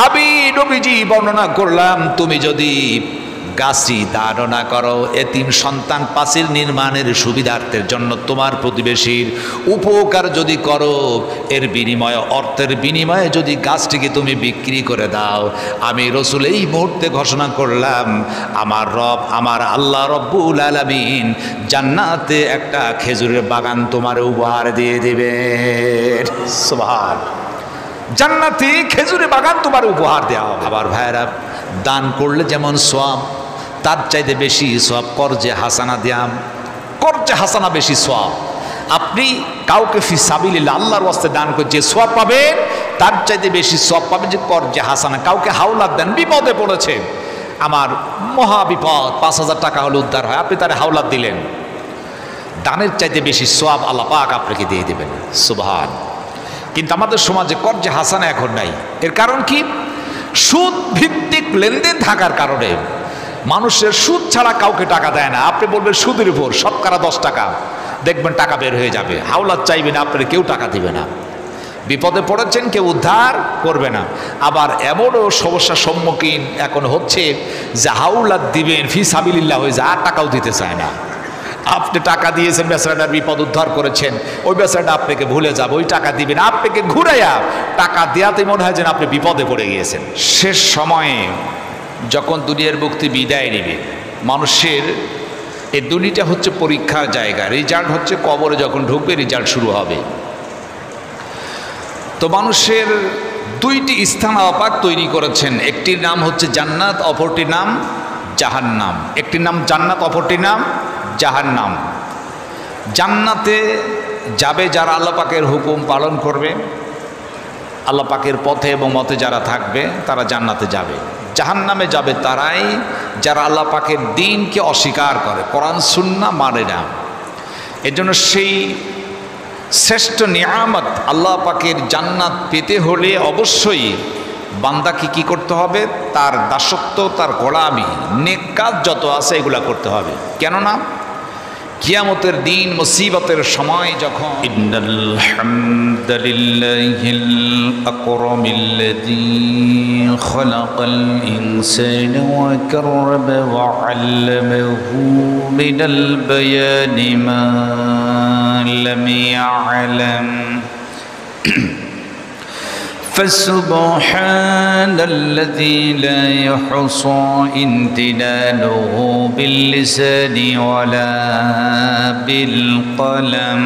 আমি নবীজি বর্ণনা করলাম, তুমি যদি গাছটি দান না করো, এতিম সন্তান পাঁচিল নির্মাণের সুবিধার্থের জন্য তোমার প্রতিবেশীর উপকার যদি করো, এর বিনিময়ে, অর্থের বিনিময়ে যদি গাছটিকে তুমি বিক্রি করে দাও, আমি রাসূল এই মুহূর্তে ঘোষণা করলাম, আমার রব, আমার আল্লাহ রব্বুল আলামিন জান্নাতে একটা খেজুরের বাগান তোমার উপহার দিয়ে দিবেন। সুবহানাল্লাহ, জান্নাতি খেজুরের বাগান তোমার উপহার দেওয়া হবে। আবার ভাইরা, দান করলে যেমন সওয়াব, তার চাইতে বেশি সওয়াব কর্জে হাসানা দিয়াম। কর্জে হাসানা বেশি সওয়াব। আপনি কাউকে ফি সাবিলিল্লাহ, আল্লাহর ওয়াস্তে দান করে যে সওয়াব পাবেন, তার চাইতে বেশি সওয়াব পাবেন যে কর্জে হাসানা। কাউকে হাওলাত দেন, বিপদে পড়েছে, আমার মহা বিপদ, 5,000 টাকা হলে উদ্ধার হয়, আপনি তার হাওলাত দিলেন, দানের চাইতে বেশি সওয়াব আল্লাহ পাক আপনাকে দিয়ে দেবেন। সুবহান। কিন্তু আমাদের সমাজে কর্জে হাসানা এখন নাই। এর কারণ কি? সুদ ভিত্তিক লেনদেন থাকার কারণে মানুষের সুদ ছাড়া কাউকে টাকা দেয় না। আপনি বলবেন সুদের উপর শতকরা 10 টাকা, দেখবেন টাকা বের হয়ে যাবে। হাওলাত চাইবে না, আপনার কেউ টাকা দিবে না। বিপদে পড়েছেন, কেউ উদ্ধার করবে না। আবার এমনও সমস্যার সম্মুখীন এখন হচ্ছে যে হাওলাত দিবেন, ফি সাবিলিল্লাহ হয়ে যায়, আর টাকাও দিতে চায় না। আপনি টাকা দিয়েছেন, বেচারাটার বিপদ উদ্ধার করেছেন, ওই বেচারাটা আপনাকে ভুলে যাবে, ওই টাকা দিবেন, আপনাকে ঘুরাইয়া টাকা দেওয়াতে মনে হয় যেন আপনি বিপদে পড়ে গিয়েছেন। শেষ সময়ে যখন দুনিয়ার মুক্তি বিদায় নেবে, মানুষের এই দুনিয়াটা হচ্ছে পরীক্ষার জায়গা, রেজাল্ট হচ্ছে কবরে যখন ঢুকবে রেজাল্ট শুরু হবে। তো মানুষের দুইটি স্থান আল্লাহ পাক তৈরি করেছেন, একটির নাম হচ্ছে জান্নাত, অপরটির নাম জাহান্নাম। একটির নাম জান্নাত, অপরটির নাম জাহান্নাম। জান্নাতে যাবে যারা আল্লাহ পাকের হুকুম পালন করবে, আল্লাহ পাকের পথে এবং মতে যারা থাকবে, তারা জান্নাতে যাবে। জাহান্নামে যাবে তারাই যারা আল্লাহ পাকের দ্বীনকে অস্বীকার করে, কোরআন সুন্নাহ মানে না। এজন্য সেই শ্রেষ্ঠ নিয়ামত আল্লাহ পাকের জান্নাত পেতে হলে অবশ্যই বান্দাকে কি করতে হবে? তার দাসত্ব, তার গোলামি, নেক কাজ যত আছে এগুলা করতে হবে। কেননা কিয়ামতের দিন, মুসিবতের সময় যখন ইন্নাল হামদুলিল্লাহিল আকরামিল্লাযী খালাকাল ইনসানা ওয়া কাররামা ওয়া আল্লামাহু মিনাল বায়ানি মা লাম ইয়া'লাম فسبحان الذي لا يحصى امتنانه باللسان ولا بالقلم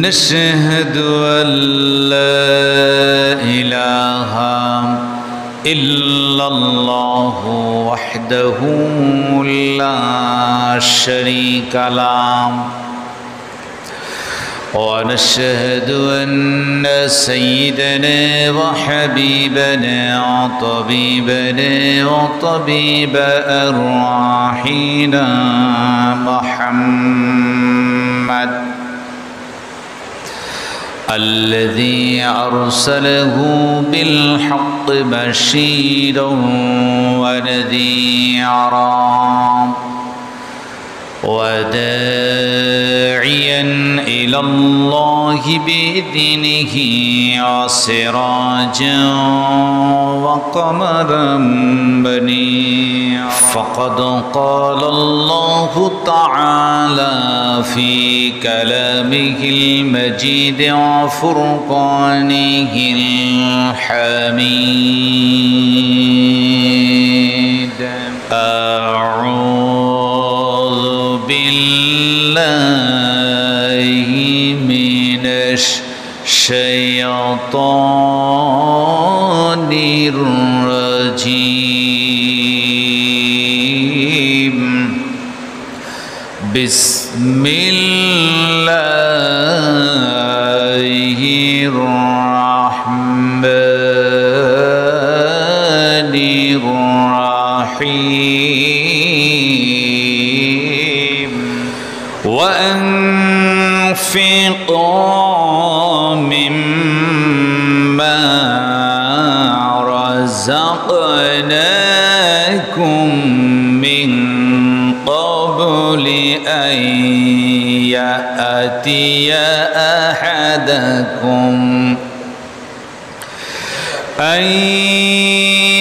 نشهد أن لا إله إلا الله وحده لا شريك له ونشهد أن سيدنا وحبيبنا وطبيبنا وطبيب أرواحنا محمد الذي أرسله بالحق بشيرا ونذيرا وداعيا إلى الله بإذنه وسراجا وقمرا منيرا فقد قال الله تعالى في كلامه المجيد وفرقانه الحميد أعوذ بالله من الشيطان الرجيم بسم الله الرحمن الرحيم وأنفقوا مما رزقناكم من قبل أن يأتي أن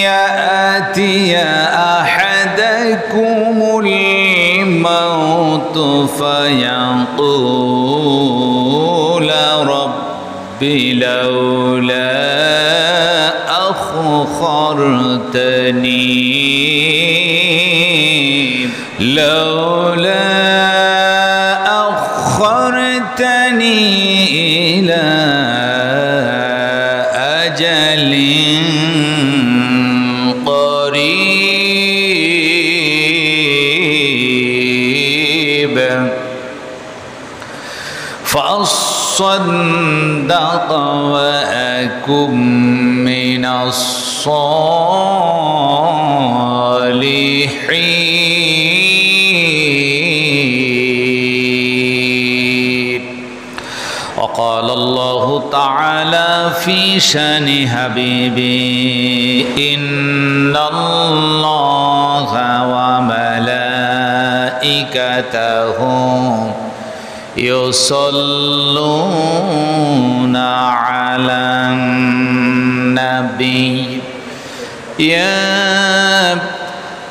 يأتي أحدكم الموت فيقول رب لولا أخرتني إلى أجل قريب فأصدق وأكن من الصالحين. وقال الله تعالى في شأن حبيبي إن الله وملائكته يصلون على النبي يا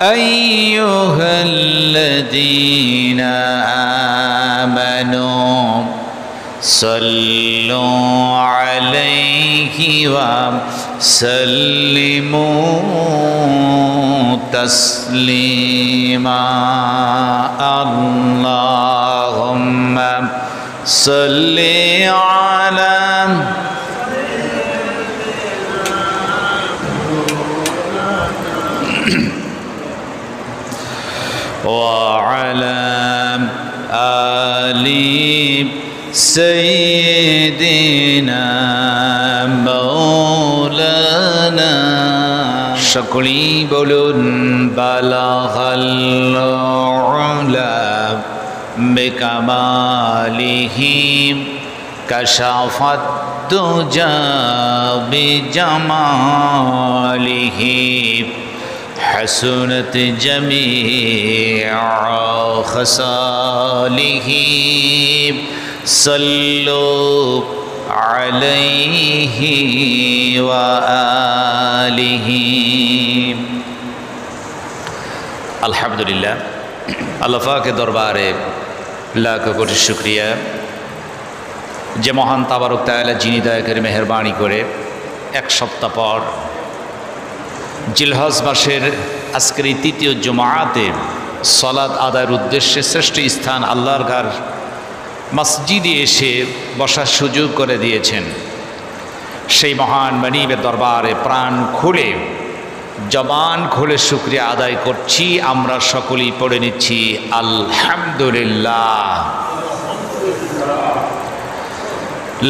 أيها الذين آمنوا صلوا عليه وسلموا تسليما. اللهم صل على وعلى آل سيدنا مولانا সকলেই বলুন বালাগাল উলা বিকামালিহি কাশাফাত দুজা বিজামালিহি حسنت جميع خصاله صلوا عليه وآله. আলহামদুলিল্লাহ, আল্লাহ পাকের দরবারে লাখ কোটি শুকরিয়া যে মহান তাবারক তাআলা যিনি দয়া করে মেহেরবানি করে এক সপ্তাহ পর জিলহজ মাসের আজকের এই তৃতীয় জুমাতে সালাত আদায়ের উদ্দেশ্যে শ্রেষ্ঠ স্থান আল্লাহর ঘর মসজিদে এসে বসার সুযোগ করে দিয়েছেন। সেই মহান মানিবের দরবারে প্রাণ খুলে জবান খুলে শুকরিয়া আদায় করছি। আমরা সকলেই পড়ে নিচ্ছি আলহামদুলিল্লাহ।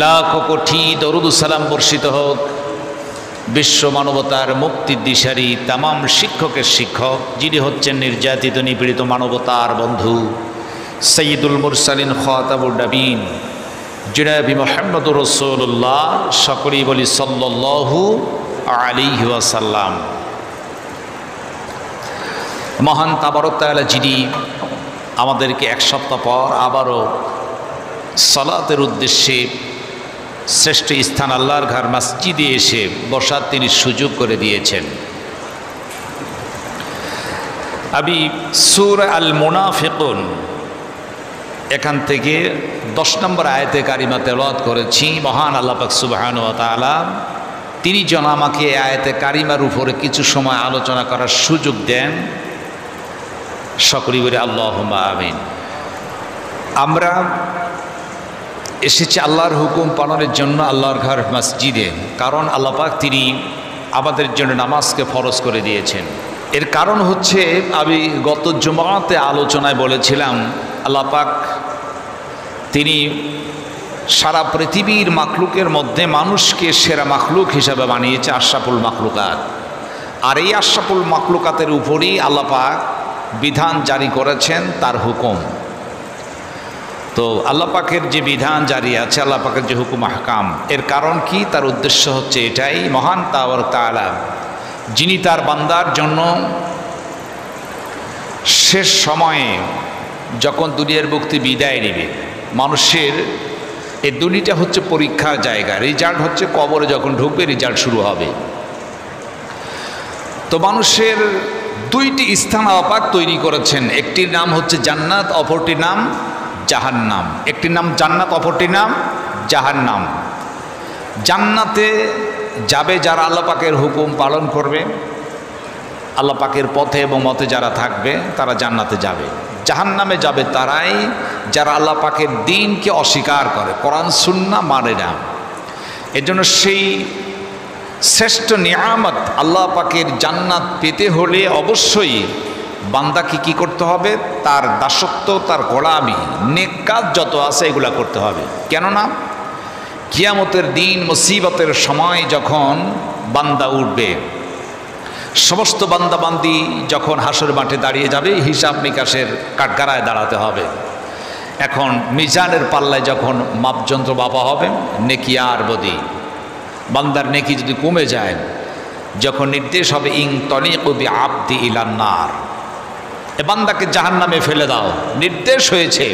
লাখ কোটি দরুদ সালাম বর্ষিত হোক বিশ্ব মানবতার মুক্তির দিশারি তামাম শিক্ষকের শিক্ষক, যিনি হচ্ছেন নির্যাতিত নিপীড়িত মানবতার বন্ধু সৈয়দুল মুরসালিন খাতামুন নবীন জনাবি মুহাম্মদুর রাসূলুল্লাহ। সকলেই বলি সাল্লাল্লাহু আলাইহি ওয়াসাল্লাম। মহান তাবারক তাআলা যিনি আমাদেরকে এক সপ্তাহ পর আবারও সালাতের উদ্দেশ্যে শ্রেষ্ঠ স্থান আল্লাহর ঘর মসজিদে এসে বসার তিনি সুযোগ করে দিয়েছেন। আমি সূরা আল মুনাফিকুন এখান থেকে 10 নম্বর আয়াতে কারিমা তেলাওয়াত করেছি। মহান আল্লাহ পাক সুবহানাহু ওয়া তাআলা তিনি যেন আমাকে এই আয়াতে কারিমার উপরে কিছু সময় আলোচনা করার সুযোগ দেন। সকলেই বলি আল্লাহুম্মা আমিন। আমরা এসেছি আল্লাহর হুকুম পালনের জন্য আল্লাহর ঘর মসজিদে, কারণ আল্লাহ পাক তিনি আমাদের জন্য নামাজকে ফরজ করে দিয়েছেন। এর কারণ হচ্ছে আমি গত জুমাতে আলোচনায় বলেছিলাম আল্লাহ পাক তিনি সারা পৃথিবীর মাখলুকের মধ্যে মানুষকে সেরা মাখলুক হিসাবে বানিয়েছে, আশরাফুল মাখলুকাত। আর এই আশরাফুল মাখলুকাতের উপরই আল্লাহ পাক বিধান জারি করেছেন তার হুকুম। তো আল্লাহ পাকের যে বিধান জারি আছে, আল্লাহ পাকের যে হুকুম আহকাম, এর কারণ কি? তার উদ্দেশ্য হচ্ছে এটাই, মহান তাবারক তাআলা যিনি তার বান্দার জন্য শেষ সময়ে যখন দুনিয়ার মুক্তি বিদায় নেবে, মানুষের এই দুনিয়াটা হচ্ছে পরীক্ষার জায়গা, রেজাল্ট হচ্ছে কবরে যখন ঢুকবে রেজাল্ট শুরু হবে। তো মানুষের দুইটি স্থান আল্লাহ পাক তৈরি করেছেন, একটির নাম হচ্ছে জান্নাত, অপরটির নাম জাহান্নাম। একটির নাম জান্নাত, অপরটির নাম জাহান্নাম। জান্নাতে যাবে যারা আল্লাহ পাকের হুকুম পালন করবে, আল্লাহ পাকের পথে এবং মতে যারা থাকবে তারা জান্নাতে যাবে। জাহান্নামে যাবে তারাই যারা আল্লাহ পাকের দ্বীনকে অস্বীকার করে, কোরআন সুন্নাহ মানে না। এজন্য সেই শ্রেষ্ঠ নিয়ামত আল্লাহ পাকের জান্নাত পেতে হলে অবশ্যই বান্দাকে কি করতে হবে? তার দাসত্ব, তার গোলামি, নেক কাজ যত আছে এগুলা করতে হবে। কেননা কিয়ামতের দিন, মুসিবতের সময় যখন বান্দা উঠবে, সমস্ত বান্দাবান্দি যখন হাসর মাঠে দাঁড়িয়ে যাবে, হিসাব নিকাশের কাঠগড়ায় দাঁড়াতে হবে। এখন মিজানের পাল্লায় যখন মাপযন্ত্র মাপা হবে, নেকি আর বদি, বান্দার নেকি যদি কমে যায়, যখন নির্দেশ হবে ইং তলিকু বি আবদি ইলান নার, এ বান্দাকে জাহান্নামে ফেলে দাও, নির্দেশ হয়েছে।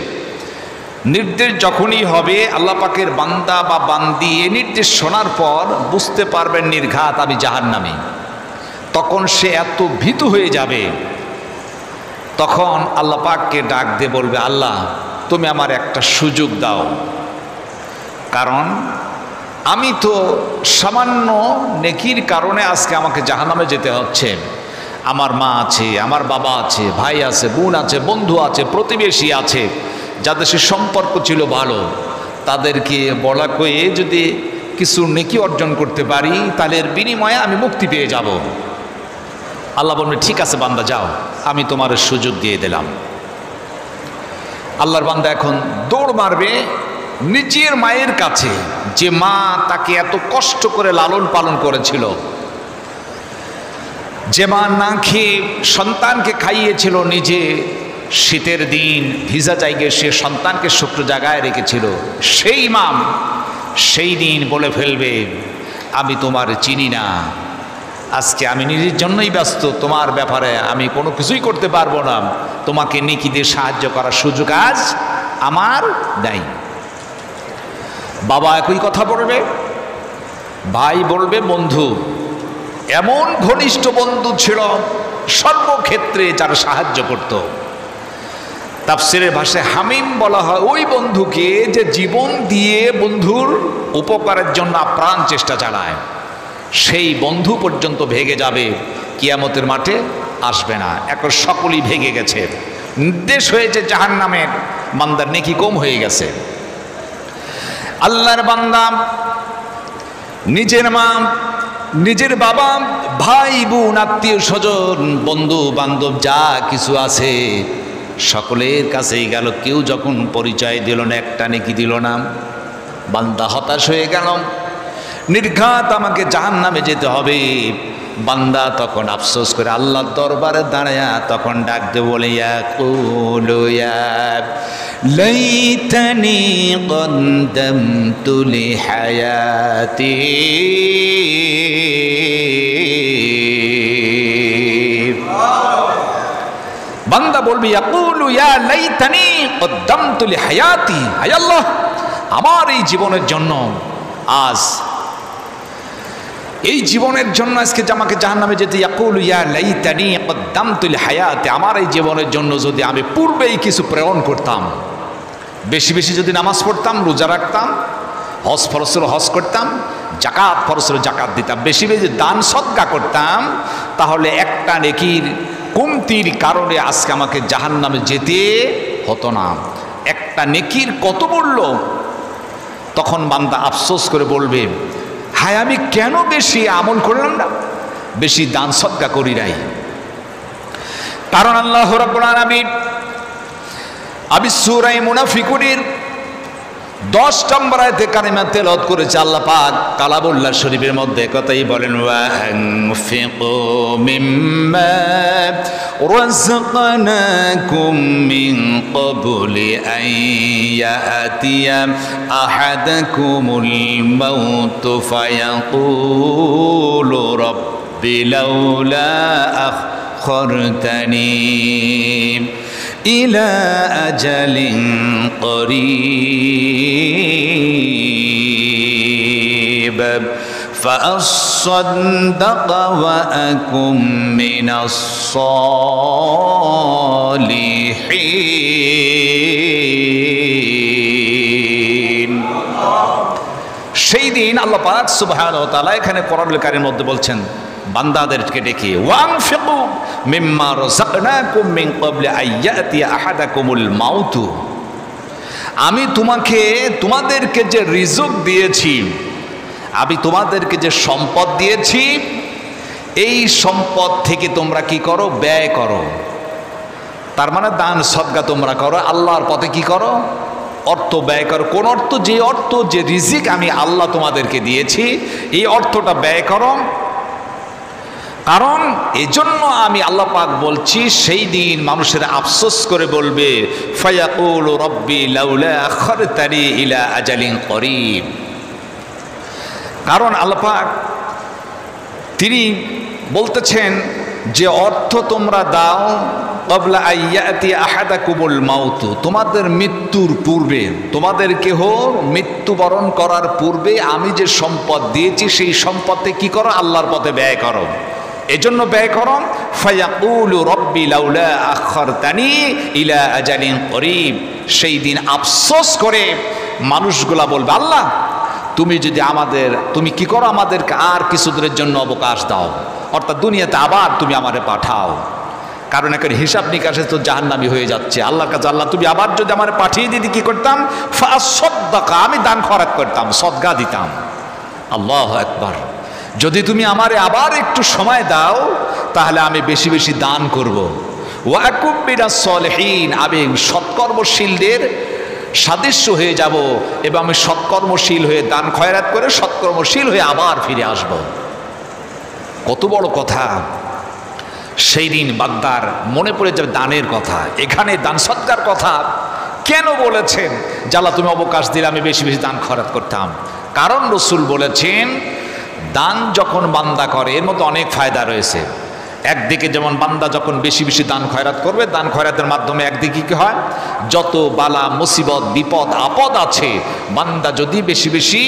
নির্দেশ যখনই হবে আল্লাহ পাকের বান্দা বা বান্দি এ নির্দেশ শোনার পর বুঝতে পারবেন নির্ঘাত আমি জাহান্নামে, তখন সে এত ভীতু হয়ে যাবে, তখন আল্লাহ পাককে ডাক দিয়ে বলবে, আল্লাহ তুমি আমার একটা সুযোগ দাও, কারণ আমি তো সামান্য নেকির কারণে আজকে আমাকে জাহান্নামে যেতে হচ্ছে। আমার মা আছে, আমার বাবা আছে, ভাই আছে, বোন আছে, বন্ধু আছে, প্রতিবেশী আছে, যাদের সে সম্পর্ক ছিল ভালো, তাদেরকে বলা কয়ে যদি কিছু নেকি অর্জন করতে পারি তাহলে এর বিনিময়ে আমি মুক্তি পেয়ে যাব। আল্লাহ বলবে, ঠিক আছে বান্দা যাও, আমি তোমার সুযোগ দিয়ে দিলাম। আল্লাহর বান্দা এখন দৌড় মারবে নিজের মায়ের কাছে, যে মা তাকে এত কষ্ট করে লালন পালন করেছিল, যে মা না খেয়ে সন্তানকে খাইয়েছিল, নিজে শীতের দিন ভিজা জায়গায় সে সন্তানকে শুকনো জায়গায় রেখেছিল, সেই মা সেই দিন বলে ফেলবে, আমি তোমার চিনি না, আজকে আমি নিজের জন্যই ব্যস্ত, তোমার ব্যাপারে আমি কোনো কিছুই করতে পারবো না, তোমাকে নেকি দিয়ে সাহায্য করার সুযোগ আজ আমার নাই। বাবা একই কথা বলবে, ভাই বলবে, বন্ধু, এমন ঘনিষ্ঠ বন্ধু ছিল সর্বক্ষেত্রে যার সাহায্য করত। তাফসীরের ভাষায় হামিম বলা হয় ওই বন্ধুকে যে জীবন দিয়ে বন্ধুর উপকারের জন্য আপ্রাণ চেষ্টা চালায়। সেই বন্ধু পর্যন্ত ভেঙে যাবে, কিয়ামতের মাঠে আসবে না, এখন সকলেই ভেঙে গেছে, নির্দেশ হয়েছে জাহান্নামের, বান্দার নেকি কম হয়ে গেছে। আল্লাহর বান্দা নিজের মা, নিজের বাবা, ভাই বোন, আত্মীয় স্বজন, বন্ধু বান্ধব যা কিছু আছে সকলের কাছেই গেল, কেউ যখন পরিচয় দিল না, একটা নেকি দিল না, বান্দা হতাশ হয়ে গেল, নির্ঘাত আমাকে জাহান্নামে যেতে হবে। বান্দা তখন আফসোস করে আল্লাহর দরবারে দাঁড়ায়া তখন ডাক দে বলে, ইয়াকুলু ইয়া লাইতানি কদ্দামতু লিহায়াতি, বান্দা বলবি, ইয়াকুলু ইয়া লাইতানি কদ্দামতু লিহায়াতি, হায় আল্লাহ, আমার এই জীবনের জন্য, আজ এই জীবনের জন্য আজকে আমাকে জাহান্নামে যেতে, ইয়াকুলু ইয়া লাইতানি কদ্দামতু লিহায়াতি, আমার এই জীবনের জন্য যদি আমি পূর্বেই কিছু প্রেরণ করতাম, বেশি বেশি যদি নামাজ পড়তাম, রোজা রাখতাম, হজ ফরজ হজ করতাম, জাকাত ফরজ জাকাত দিতাম, বেশি বেশি দান সদকা করতাম, তাহলে একটা নেকির কমতির কারণে আজকে আমাকে জাহান্নামে যেতে হতো না। একটা নেকির কত মূল্য! তখন বান্দা আফসোস করে বলবে, হায় আমি কেন বেশি আমল করলাম না, বেশি দান সদকা করি নাই। কারণ আল্লাহ রাব্বুল আলামিন আমি সূরা মুনাফিকুনের 10 নম্বর আয়াতে কারিমা তেলাওয়াত করেছে। আল্লাহ পাক কালামুল্লাহ শরীফের মধ্যে কথাই বলেন, ওয়া আনফিকু মিম্মা রাযাকনাকুম মিন ক্বাবলি আন ইয়াতিয়া আহাদাকুমুল মাউত ফায়াকুলু রাব্বি লাউলা আখখারতানি ইলা আজালিন করিব فأصدق وأكن من الصالحين। সেই দিন আল্লাহ পাক সুবহানাহু ওয়া তাআলা এখানে কোরআনুল কারীমের মধ্যে বলছেন বান্দাদেরকে ডেকে, ওয়ানফিকু মিম্মা রাযাকনাকুম মিন ক্বাবলি আইয়াতিয়া আহাদাকুমুল মাউতু, আমি তোমাদেরকে যে রিজক দিয়েছি, আমি তোমাদেরকে যে সম্পদ দিয়েছি, এই সম্পদ থেকে তোমরা কি করো? ব্যয় করো। তার মানে দান সদকা তোমরা করো, আল্লাহর পথে কি করো? অর্থ ব্যয় করো। কোন অর্থ? যে অর্থ, যে রিজিক আমি আল্লাহ তোমাদেরকে দিয়েছি, এই অর্থটা ব্যয় করো। কারণ এজন্য আমি আল্লাহ পাক বলছি, সেই দিন মানুষের আফসোস করে বলবে, ফায়াকুলু রব্বি লাউলা আখারতানি ইলা আজালিন করিব। কারণ আল্লাহ পাক তিনি বলতেছেন যে অর্থ তোমরা দাও ক্বাবলা আইয়াতি আহাদাকুমুল মাউতু, তোমাদের মৃত্যুর পূর্বে, তোমাদের কেহ মৃত্যুবরণ করার পূর্বে আমি যে সম্পদ দিয়েছি, সেই সম্পদে কি করো? আল্লাহর পথে ব্যয় করো। এজন্য ব্যয় করো। ফায়াকুলু রব্বি লাউলা আখারতানি ইলা আজালিন করিব, সেই দিন আফসোস করে মানুষগুলা বলবে, আল্লাহ তুমি কি করো? আমাদেরকে আর কিছুদিনের জন্য অবকাশ দাও, অর্থাৎ দুনিয়াতে আবার তুমি আমারে পাঠাও। কারণ একটা হিসাব নিকাশে তো জাহান্নামী হয়ে যাচ্ছে। আল্লাহর কাছে, আল্লাহ তুমি আবার যদি আমারে পাঠিয়ে দিতে, কি করতাম? ফাসাদ্দাকা, আমি দান খয়রাত করতাম, সদকা দিতাম। আল্লাহু আকবার। যদি তুমি আমারে আবার একটু সময় দাও, তাহলে আমি বেশি বেশি দান করব। ওয়া আকুম মিনাস সলিহিন, আমি সৎকর্মশীলদের সাদৃশ্য হয়ে যাব এবং আমি সৎকর্মশীল হয়ে দান খয়রাত করে সৎকর্মশীল হয়ে আবার ফিরে আসব। কত বড় কথা! সেই দিন বান্দার মনে পড়ে যাবে দানের কথা। এখানে দান সৎকার কথা কেন বলেছেন? জালা তুমি অবকাশ দিলে আমি বেশি বেশি দান খয়রাত করতাম। কারণ রাসূল বলেছেন, দান যখন বান্দা করে, এর মধ্যে অনেক ফায়দা রয়েছে। একদিকে যেমন বান্দা যখন বেশি বেশি দান খয়রাত করবে, দান খয়রাতের মাধ্যমে একদিকে কি হয়? যত বালা মুসিবত বিপদ আপদ আছে, বান্দা যদি বেশি বেশি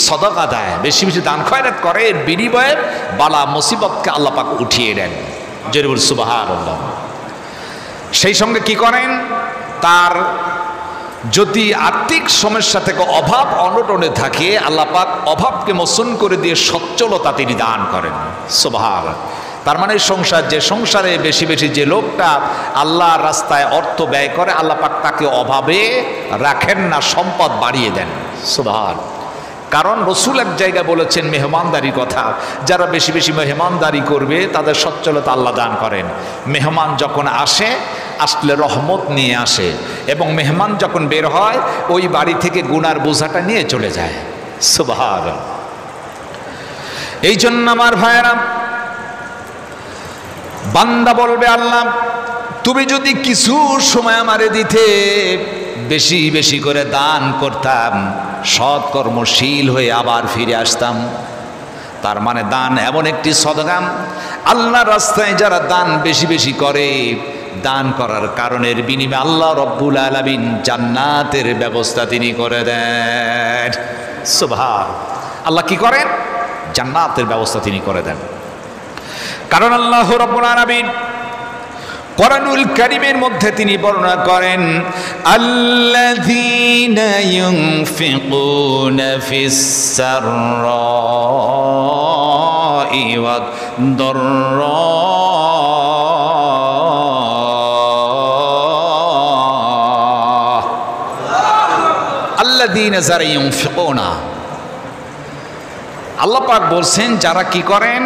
সদকা দেয়, বেশি বেশি দান খয়রাত করে, এর বিনিময়ে বালা মুসিবতকে আল্লাহ পাক উঠিয়ে দেন। জরুর সুবহানাল্লাহ। সেই সঙ্গে কি করেন? তার যদি আর্থিক সমস্যা থেকে অভাব অনটনে থাকে, আল্লাহ পাক অভাবকে মোচন করে দিয়ে সচ্ছলতা তিনি দান করেন। সুবহানাল্লাহ। তার মানে সংসারে বেশি বেশি যে লোকটা আল্লাহর রাস্তায় অর্থ ব্যয় করে, আল্লাহ পাক তাকে অভাবে রাখেন না, সম্পদ বাড়িয়ে দেন। সুবহানাল্লাহ। কারণ রাসূল এক জায়গায় বলেছেন মেহমানদারির কথা, যারা বেশি বেশি মেহমানদারি করবে তাদের সচ্ছলতা আল্লাহ দান করেন। মেহমান যখন আসলে রহমত নিয়ে আসে, এবং মেহমান যখন বের হয় ওই বাড়ি থেকে গুনার বোঝাটা নিয়ে চলে যায়। সুবহানাল্লাহ। এই জন্য আমার ভাইয়েরা, বান্দা বলবে, আল্লাহ তুমি যদি কিছু সময় আমারে দিতে, বেশি বেশি করে দান করতাম, সৎকর্মশীল হয়ে আবার ফিরে আসতাম। তার মানে দান এমন একটি সদকা, আল্লাহর রাস্তায় যারা দান বেশি বেশি করে, দান করার কারণের বিনিময়ে আল্লাহ রব্বুল আলামিন জান্নাতের ব্যবস্থা তিনি করে দেন। সুবহানাল্লাহ। আল্লাহ কি করেন? জান্নাতের ব্যবস্থা তিনি করে দেন। কারণ আল্লাহ রব্বুল আলামিন কোরআনুল কারীমের মধ্যে তিনি বর্ণনা করেন, আল্লাযীনা ইউনফিকুনা ফিস সাররাই ওয়াদ দাররা, আল্লাযীনা যারা ইউনফিকুনা, আল্লাহ পাক বলছেন যারা কি করেন?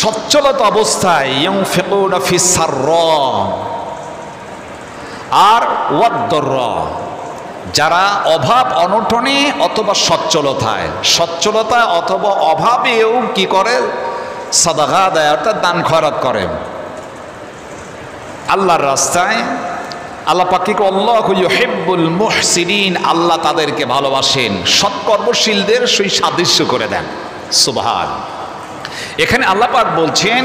সচ্ছলতা অবস্থায়, ইউনফিকুনা ফিস সাররা আর ওয়াদ-দাররা, যারা অভাব অনটনে অথবা সচ্ছলতা অথবা অভাবেও কি করে? সাদাকা দেয়, অর্থাৎ দান খয়রাত করে আল্লাহর রাস্তায়। আল্লাহ পাক কি করে? আল্লাহু ইউহিব্বুল মুহসিনিন, আল্লাহ তাদেরকে ভালোবাসেন, সৎকর্মশীলদের সেই সাদৃশ্য করে দেন। সুবহানাল্লাহ। এখানে আল্লাহ পাক বলছেন,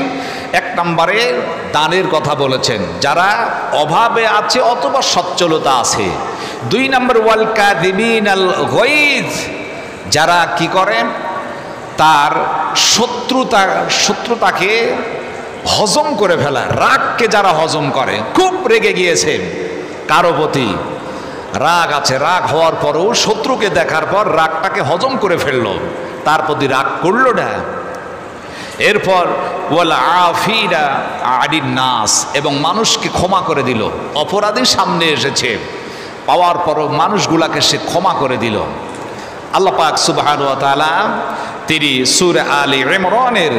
এক নম্বরে দানের কথা বলেছেন, যারা অভাবে আছে অথবা সচ্ছলতা আছে। 2 নম্বর ওয়াল কাযিমিনাল গায়জ, যারা কি করে? তার শত্রুতাকে হজম করে ফেলা, রাগকে যারা হজম করে, খুব রেগে গিয়েছে কারো প্রতি, রাগ আছে, রাগ হওয়ার পরও শত্রুকে দেখার পর রাগটাকে হজম করে ফেললো, তার প্রতি রাগ করলো না। এরপর ওয়াল আফিনা আনিন নাস, এবং মানুষকে ক্ষমা করে দিল। অপরাধী সামনে এসেছে, পাওয়ার পরও মানুষগুলাকে সে ক্ষমা করে দিল। আল্লাহ পাক সুবহানাহু ওয়া তাআলা তিনি সূরা আলে ইমরানের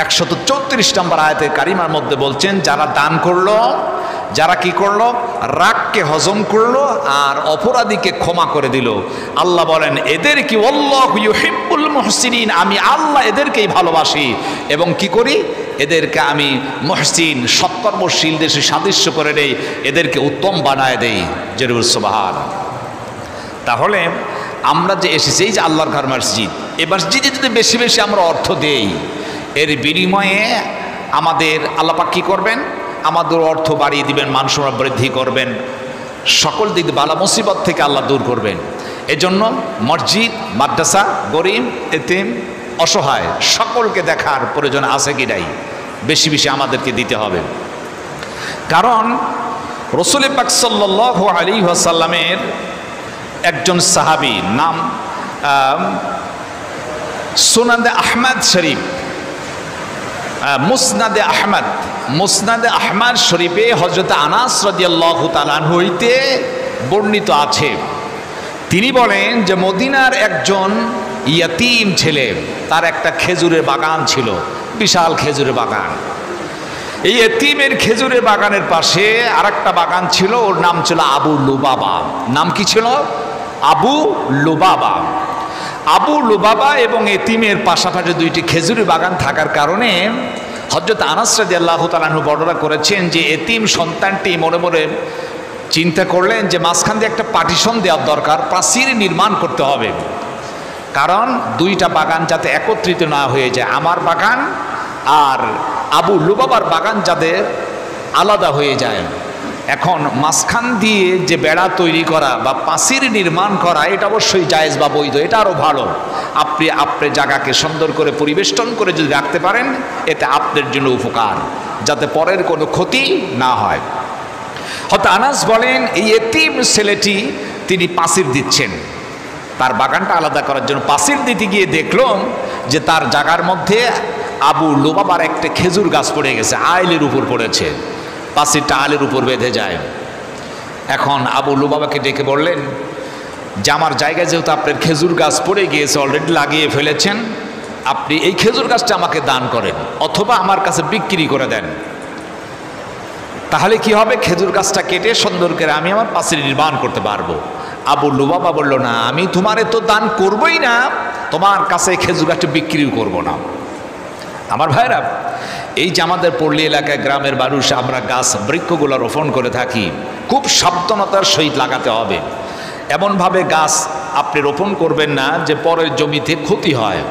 134 নম্বর আয়াতে কারিমার মধ্যে বলছেন, যারা দান করলো, যারা কি করলো, রাগকে হজম করলো আর অপরাধীকে ক্ষমা করে দিল, আল্লাহ বলেন এদেরকে আল্লাহু ইউহিব্বুল মুহসিনিন, আমি আল্লাহ এদেরকেই ভালোবাসি এবং কি করি, এদেরকে আমি মুহসিন সৎকর্মশীলদের সাদৃশ্য করে দেই, এদেরকে উত্তম বানায় দেই। জরুর সুবহান। তাহলে আমরা যে এসেছি এই যে আল্লাহর ঘর মসজিদ, এই মসজিদে যদি বেশি বেশি আমরা অর্থ দেই, এর বিনিময়ে আমাদের আল্লাহ পাক কি করবেন, আমাদের অর্থ বাড়িয়ে দিবেন, মান সম্মান বৃদ্ধি করবেন, সকল দিক বালা মুসিবত থেকে আল্লাহ দূর করবেন। এজন্য মসজিদ, মাদ্রাসা, গরিব, এতিম, অসহায় সকলকে দেখার প্রয়োজন আছে কি নাই, বেশি বেশি আমাদেরকে দিতে হবে। কারণ রাসূল পাক সাল্লাল্লাহু আলাইহি ওয়াসাল্লামের একজন সাহাবী, নাম সুনাদে আহমদ শরীফ, মুসনাদে আহমদ শরীফে হযরত আনাস রাদিয়াল্লাহু তাআলা আনহু হইতে বর্ণিত আছে, তিনি বলেন যে মদিনার একজন ইয়াতীম ছেলে, তার একটা খেজুরের বাগান ছিল, বিশাল খেজুরের বাগান। এই এতিমের খেজুরের বাগানের পাশে আরেকটা বাগান ছিল, ওর নাম ছিল আবু লুবাবা। নাম কি ছিল? আবু লুবাবা। আবু লুবাবা এবং এতিমের পাশাপাশি দুইটি খেজুরের বাগান থাকার কারণে হযরত আনাস রাদিয়াল্লাহু তাআলা আনহু বর্ণনা করেছেন যে এতিম সন্তানটি মনে মনে চিন্তা করলেন যে মাঝখান দিয়ে একটা পার্টিশন দেওয়ার দরকার, প্রাচীর নির্মাণ করতে হবে, কারণ দুইটা বাগান যাতে একত্রিত না হয়ে যায়, আমার বাগান আর আবু লুবাবার বাগান যাতে আলাদা হয়ে যায়। এখন মাঝখান দিয়ে যে বেড়া তৈরি করা বা প্রাচীর নির্মাণ করা, এটা অবশ্যই জায়েজ বা বৈধ, এটা আরও ভালো। আপনি আপনার জায়গাকে সুন্দর করে পরিবেষ্টন করে যদি রাখতে পারেন, এতে আপনার জন্য উপকার, যাতে পরের কোনো ক্ষতি না হয়। হয়তো আনাস বলেন এই এতিম ছেলেটি তিনি প্রাচীর দিচ্ছেন, তার বাগানটা আলাদা করার জন্য প্রাচীর দিতে গিয়ে দেখলাম যে তার জায়গার মধ্যে আবু লুবাবার একটা খেজুর গাছ পড়ে গেছে, আইলের উপর পড়েছে, প্রাচীরটা আইলের উপর বেঁধে যায়। এখন আবু লুবাবাকে ডেকে বললেন যে আমার জায়গায় যেহেতু আপনার খেজুর গাছ পড়ে গিয়েছে, অলরেডি লাগিয়ে ফেলেছেন, আপনি এই খেজুর গাছটা আমাকে দান করেন অথবা আমার কাছে বিক্রি করে দেন, তাহলে কি হবে, খেজুর গাছটা কেটে সুন্দর করে আমি আমার প্রাচীর নির্মাণ করতে পারবো। আবু লুবাবা বলল না, আমি তোমারে তো দান করবই না, তোমার কাছে খেজুর গাছটা বিক্রিও করবো না। আমার ভাইরা, এই যে আমাদের পল্লী এলাকায় গ্রামের মানুষ আমরা গাছ বৃক্ষগুলো রোপণ করে থাকি, খুব সাবধানতার সহিত লাগাতে হবে। এমনভাবে গাছ আপনি রোপণ করবেন না যে পরের জমিতে ক্ষতি হয়।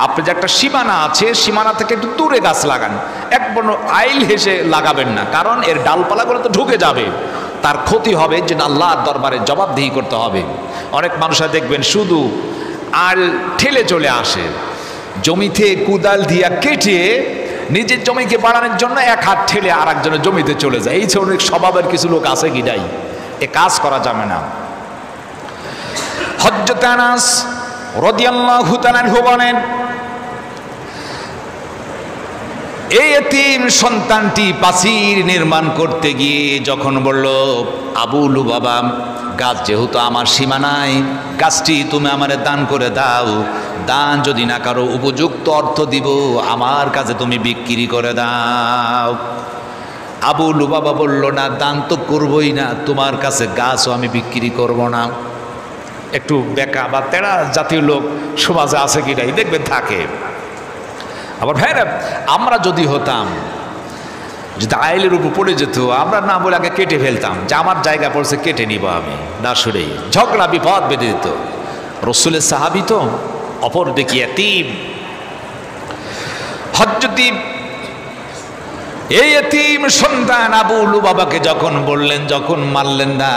আপনি যে একটা সীমানা আছে, সীমানা থেকে একটু দূরে গাছ লাগান, একবার আইল হেসে লাগাবেন না, কারণ এর ডালপালাগুলো তো ঢুকে যাবে, তার ক্ষতি হবে, যে আল্লাহর দরবারে জবাবদিহি করতে হবে। অনেক মানুষরা দেখবেন শুধু আল ঠেলে চলে আসে, জমিতে কুদাল দিয়া কেটে নিজের জমিকে বাড়ানোর জন্য এক হাত ঠেলে আর একজনের জমিতে চলে যায়। এই অনেক স্বভাবের কিছু লোক আছে কি নাই, এ কাজ করা যাবে না। হযরত আনাস রাদিয়াল্লাহু তাআলা আনহু বলেন এই এতিম সন্তানটি প্রাচীর নির্মাণ করতে গিয়ে যখন বলল আবু লুবাবা, গাছ যেহেতু আমার সীমানায়, গাছটি তুমি আমারে দান করে দাও, দান যদি না কারো উপযুক্ত অর্থ দিব, আমার কাছে তুমি বিক্রি করে দাও। আবু লুবাবা বলল না, দান তো করবই না, তোমার কাছে গাছও আমি বিক্রি করব না। একটু বেকা বা তেড়া জাতীয় লোক সমাজে আছে কি নাই দেখবেন থাকে। আবার ভাইরা, আমরা যদি হতাম, যদি আইলের উপর পড়ে যেত, আমরা না বলে আগে কেটে ফেলতাম, যে আমার জায়গা পড়ছে কেটে নিব আমি, না সরেই ঝগড়া বিপদ বেঁধে দিত। রসুলের সাহাবী তো, অপর দেখি এতিম। হযরত এই এতিম সন্তান আবু লুবাবাকে যখন বললেন, যখন মারলেন না,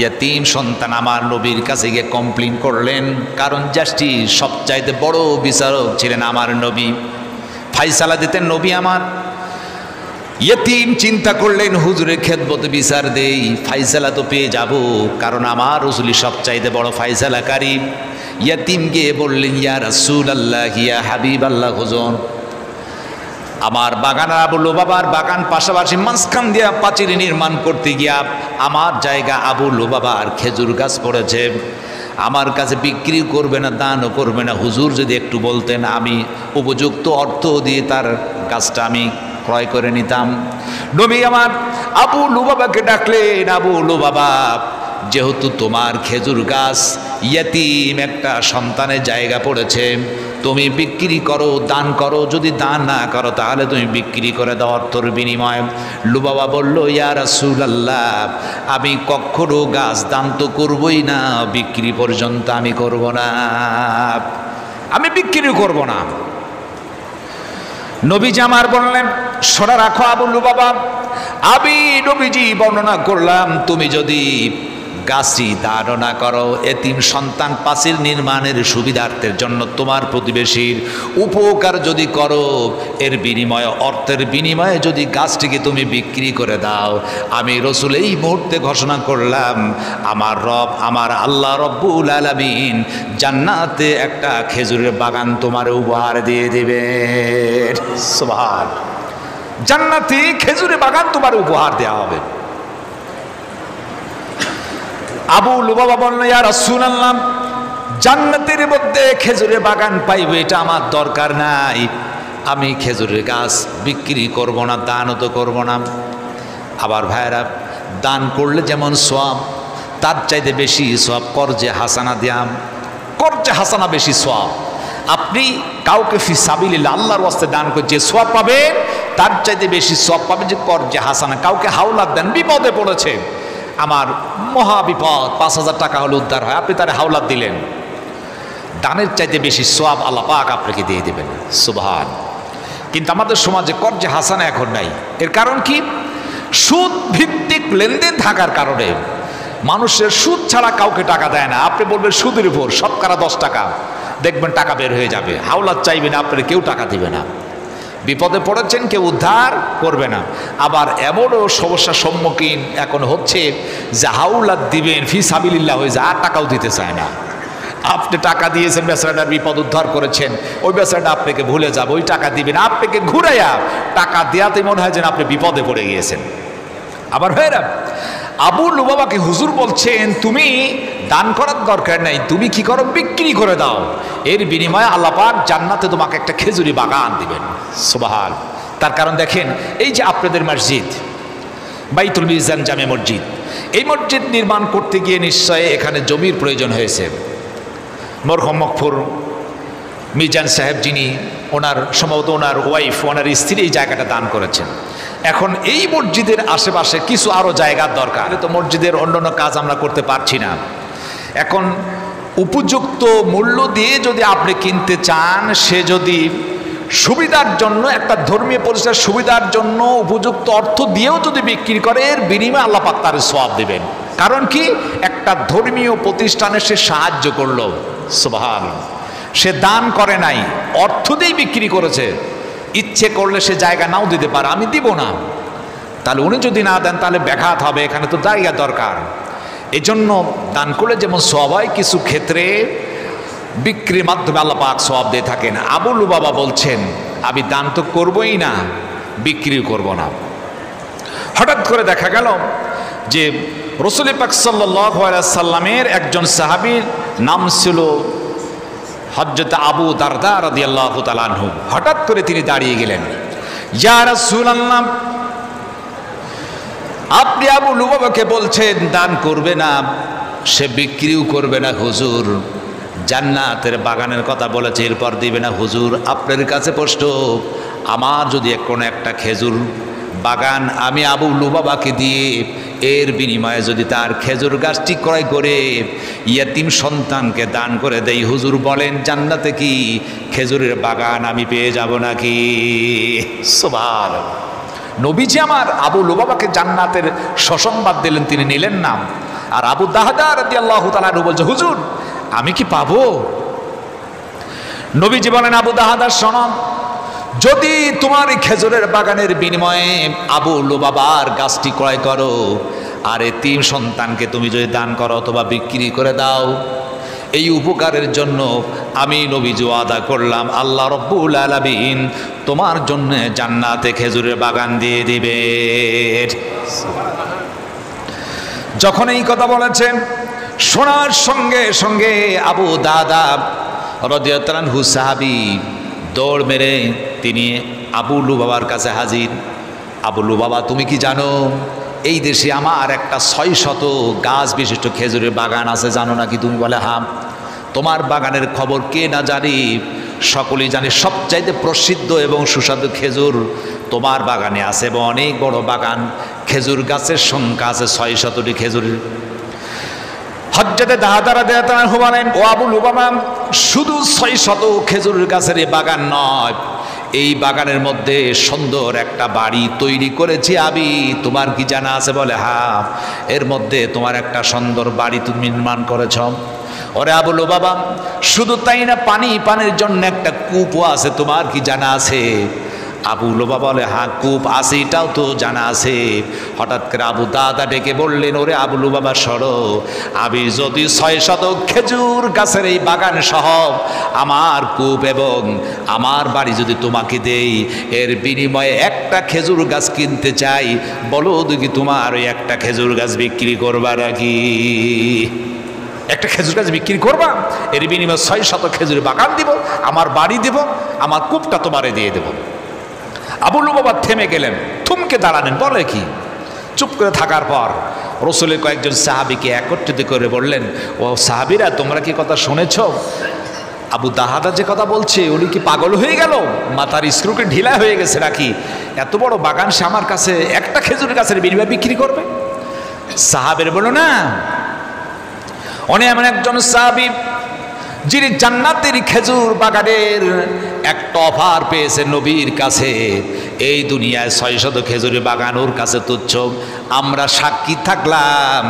ইয়াতিম সন্তান আমার নবীর কাছে গিয়ে কমপ্লেন করলেন, কারণ জাস্টি সবচাইতে বড় বিচারক ছিলেন আমার নবী, ফাইসালা দিতেন নবী আমার। ইয়েতিম চিন্তা করলেন হুজুরের খেদমতে বিচার দেই, ফাইসালা তো পেয়ে যাব, কারণ আমার রসুলি সবচাইতে বড় ফাইসালাকারী। ইয়েতিম গিয়ে বললেন, ইয়া রাসূলুল্লাহ, ইয়া হাবিবাল্লাহ, হুজুর আমার বাগান আবু লুবাবার বাগান, পাশাপাশি মাঝখান দিয়া পাঁচিল নির্মাণ করতে গিয়া আমার জায়গা আবু লুবাবার খেজুর গাছ পড়েছে, আমার কাছে বিক্রি করবে না, দানও করবে না, হুজুর যদি একটু বলতেন আমি উপযুক্ত অর্থ দিয়ে তার গাছটা আমি ক্রয় করে নিতাম। নবী আমার আবু লুবাবাকে ডাকলেন, আবু লুবাবা, যেহেতু তোমার খেজুর গাছ ইয়াতিম একটা সন্তানের জায়গা পড়েছে, তুমি বিক্রি করো, দান করো, যদি দান না করো তাহলে তুমি বিক্রি করে দাও অর্থর বিনিময়ে। লুবাবা বলল, ইয়া রাসূলুল্লাহ, আমি কখনো গাছ দান তো করবই না, বিক্রি পর্যন্ত আমি করব না, আমি বিক্রি করব না। নবীজি আমার বললেন, শোনা রাখো আবু লুবাবা, আমি নবীজি বর্ণনা করলাম, তুমি যদি গাছটি দান না করো, এতিম সন্তান পাঁচিল নির্মাণের সুবিধার্থের জন্য তোমার প্রতিবেশীর উপকার যদি করো, এর বিনিময়ে অর্থের বিনিময়ে যদি গাছটিকে তুমি বিক্রি করে দাও, আমি রসুল এই মুহূর্তে ঘোষণা করলাম, আমার রব, আমার আল্লাহ রব্বুল আলামিন জান্নাতে একটা খেজুরের বাগান তোমার উপহার দিয়ে দিবে। সুবহান, জান্নাতে খেজুরের বাগান তোমার উপহার দেওয়া হবে। আবু লুবাবা বলল, ইয়া রাসূলুল্লাহ, জান্নাতের মধ্যে খেজুরের বাগান পাইব এটা আমার দরকার নাই, আমি খেজুরের গাছ বিক্রি করব না, দানও তো করব না। আবার ভাইরা, দান করলে যেমন সওয়াব, তার চাইতে বেশি সওয়াব কর্জে হাসানা দিয়াম, কর্জে হাসানা বেশি সওয়াব। আপনি কাউকে ফি সাবিলিল্লাহ আল্লাহর ওয়াস্তে দান করে যে সওয়াব পাবেন, তার চাইতে বেশি সওয়াব পাবেন যে কর্জে হাসানা। কাউকে হাওলাত দেন, বিপদে পড়েছে, আমার মহা বিপদ, 5,000 টাকা হলে উদ্ধার হয়, আপনি তার হাওলাত দিলেন, দানের চাইতে বেশি সওয়াব আল্লাহ পাক আপনাকে দিয়ে দেবেন। সুবহান। কিন্তু আমাদের সমাজে কর্জে হাসানা এখন নাই। এর কারণ কি? সুদ ভিত্তিক লেনদেন থাকার কারণে মানুষের সুদ ছাড়া কাউকে টাকা দেয় না। আপনি বলবেন সুদের উপর শতকরা 10 টাকা, দেখবেন টাকা বের হয়ে যাবে। হাওলাত চাইবেন, আপনার কেউ টাকা দিবে না, বিপদে পড়েছেন, কেউ উদ্ধার করবে না। আবার এমনও সমস্যার সম্মুখীন এখন হচ্ছে যে হাওলাত দিবেন, ফি সাবিলিল্লাহ হয়ে যায়, আর টাকাও দিতে চায় না। আপনি টাকা দিয়েছেন, বেচারাটার বিপদ উদ্ধার করেছেন, ওই বেচারাটা আপনাকে ভুলে যাবে, ওই টাকা দিবেন, আপনাকে ঘুরাইয়া টাকা দেওয়াতে মনে হয় যেন আপনি বিপদে পড়ে গিয়েছেন। আবার ভাইরা, আবু লুবাবাকে হুজুর বলছেন, তুমি দান করার দরকার নাই, তুমি কি করো, বিক্রি করে দাও, এর বিনিময়ে আল্লাহ পাক জান্নাতে তোমাকে একটা খেজুরি বাগান দিবেন। সুবহান। তার কারণ দেখেন, এই যে আপনাদের মসজিদ বাইতুল মিজান জামে মসজিদ, এই মসজিদ নির্মাণ করতে গিয়ে নিশ্চয়ই এখানে জমির প্রয়োজন হয়েছে। মরহুম মকফুর মিজান সাহেব, যিনি ওনার সম্ভবত ওনার ওয়াইফ, ওনার স্ত্রী এই জায়গাটা দান করেছেন। এখন এই মসজিদের আশেপাশে কিছু আরও জায়গার দরকার, তো মসজিদের অন্যান্য কাজ আমরা করতে পারছি না। এখন উপযুক্ত মূল্য দিয়ে যদি আপনি কিনতে চান, সে যদি সুবিধার জন্য, একটা ধর্মীয় প্রতিষ্ঠার সুবিধার জন্য উপযুক্ত অর্থ দিয়েও যদি বিক্রি করে, এর বিনিময়ে আল্লাহ পাক তার সওয়াব দেবেন। কারণ কি? একটা ধর্মীয় প্রতিষ্ঠানে সে সাহায্য করলো। সুবহানাল্লাহ। সে দান করে নাই, অর্থ দিয়ে বিক্রি করেছে। ইচ্ছে করলে সে জায়গা নাও দিতে পারে, আমি দিব না। তাহলে উনি যদি না দেন তাহলে ব্যাঘাত হবে, এখানে তো জায়গা দরকার। এজন্য দান করলে যেমন সওয়াব হয়, কিছু ক্ষেত্রে বিক্রির মাধ্যমে আল্লাহ পাক সওয়াব দিয়ে থাকেন। আবু লুবাবা বলছেন, আমি দান তো করবই না, বিক্রিও করব না। হঠাৎ করে দেখা গেল যে রাসূল পাক সাল্লাল্লাহু আলাইহি সাল্লামের একজন সাহাবীর নাম ছিল হযরত আবু দারদা রাদিয়াল্লাহু তাআলা আনহু। হঠাৎ করে তিনি দাঁড়িয়ে গেলেন, ইয়া রাসূলুল্লাহ, আপনি আবু লুবাবাকে বলছেন দান করবে না, সে বিক্রিও করবে না হুজুর, জান্নাতের বাগানের কথা বলেছে, এরপর দিবে না হুজুর। আপনার কাছে প্রশ্ন, আমার যদি কোনো একটা খেজুর বাগান আমি আবু লুবাবাকে দিয়ে এর বিনিময়ে যদি তার খেজুর গাছটি ক্রয় করে ইয়াতিম সন্তানকে দান করে দেই, হুজুর বলেন জান্নাতে কি খেজুরের বাগান আমি পেয়ে যাব নাকি? সুবহানাল্লাহ। নবীজি আমার আবু লুবাবাকে জান্নাতের সুসংবাদ দিলেন, তিনি নিলেন না। আর আবু দাহদা রাদিয়াল্লাহু তাআলা আনহু বলছে, হুজুর আমি কি পাবো? নবীজি বলেন, আবু দাহদা শোনো, যদি তোমার এই খেজুরের বাগানের বিনিময়ে আবু লুবাবার গাছটি ক্রয় করো আর এতিম সন্তানকে তুমি যদি দান করো অথবা বিক্রি করে দাও, এই উপকারের জন্য আমি নবীজি ওয়াদা করলাম আল্লাহ রব্বুল আলামিন তোমার জন্য জান্নাতে খেজুরের বাগান দিয়ে দিবে। যখন এই কথা বলেছেন, শোনার সঙ্গে সঙ্গে আবু দাদা রাদিয়াল্লাহু আনহু সাহাবী দৌড় মেরে তিনি আবু লুবাবার কাছে হাজির। আবু লুবাবা, তুমি কি জানো এই দেশে আমার একটা 600 গাছ বিশিষ্ট খেজুরের বাগান আছে, জানো নাকি তুমি? বলে, হ্যাঁ। তোমার বাগানের খবর কে না জানি, সকলেই জানে, সবচাইতে প্রসিদ্ধ এবং সুস্বাদু খেজুর তোমার বাগানে আছে এবং অনেক বড় বাগান, খেজুর গাছের সংখ্যা আছে 600টি খেজুরের। হযরতে দাহদা রাদিয়াল্লাহু আনহু বলেন, ও আবু লুবাবা, শুধু 600 খেজুরের গাছের এই বাগান নয়, এই বাগানের মধ্যে সুন্দর একটা বাড়ি তৈরি করেছি আমি, তোমার কি জানা আছে? বলে, হ্যাঁ, এর মধ্যে তোমার একটা সুন্দর বাড়ি তুমি নির্মাণ করেছ। ওরে আবু লুবাবা, শুধু তাই না, পানির জন্য একটা কূপও আছে, তোমার কি জানা আছে? আবু লুবাবা বলে, হ্যাঁ কূপ আছে, এটাও তো জানা আছে। হঠাৎ করে আবু দাদা ডেকে বললেন, ওরে আবু লুবাবা সরো, আমি যদি 600 খেজুর গাছের এই বাগান সহ আমার কূপ এবং আমার বাড়ি যদি তোমাকে দেই, এর বিনিময়ে একটা খেজুর গাছ কিনতে চাই, বলো দেখি তোমার ওই একটা খেজুর গাছ বিক্রি করবা নাকি? একটা খেজুর গাছ বিক্রি করবা, এর বিনিময়ে 600 খেজুর বাগান দিব, আমার বাড়ি দেব, আমার কূপটা তোমারে দিয়ে দেব। আবু লুবাবা থেমে গেলেন, থমকে দাঁড়ালেন। বলে কি? চুপ করে থাকার পর রাসূলের কয়েকজন সাহাবীকে একত্রিত করে বললেন, ও সাহাবীরা, তোমরা কি কথা শুনেছ? আবু দাহদা যে কথা বলছে, উনি কি পাগল হয়ে গেল? মাথার স্ক্রুকে ঢিলা হয়ে গেছে নাকি? এত বড় বাগান সে আমার কাছে একটা খেজুর গাছের বিনিময়ে বিক্রি করবে? সাহাবীরা বলল, না, উনি এমন একজন সাহাবী যিনি জান্নাতের খেজুর বাগানের একটা অফার পেয়েছে নবীর কাছে। এই দুনিয়ায় 600 খেজুরের বাগান ওর কাছে তুচ্ছ। আমরা সাক্ষী থাকলাম,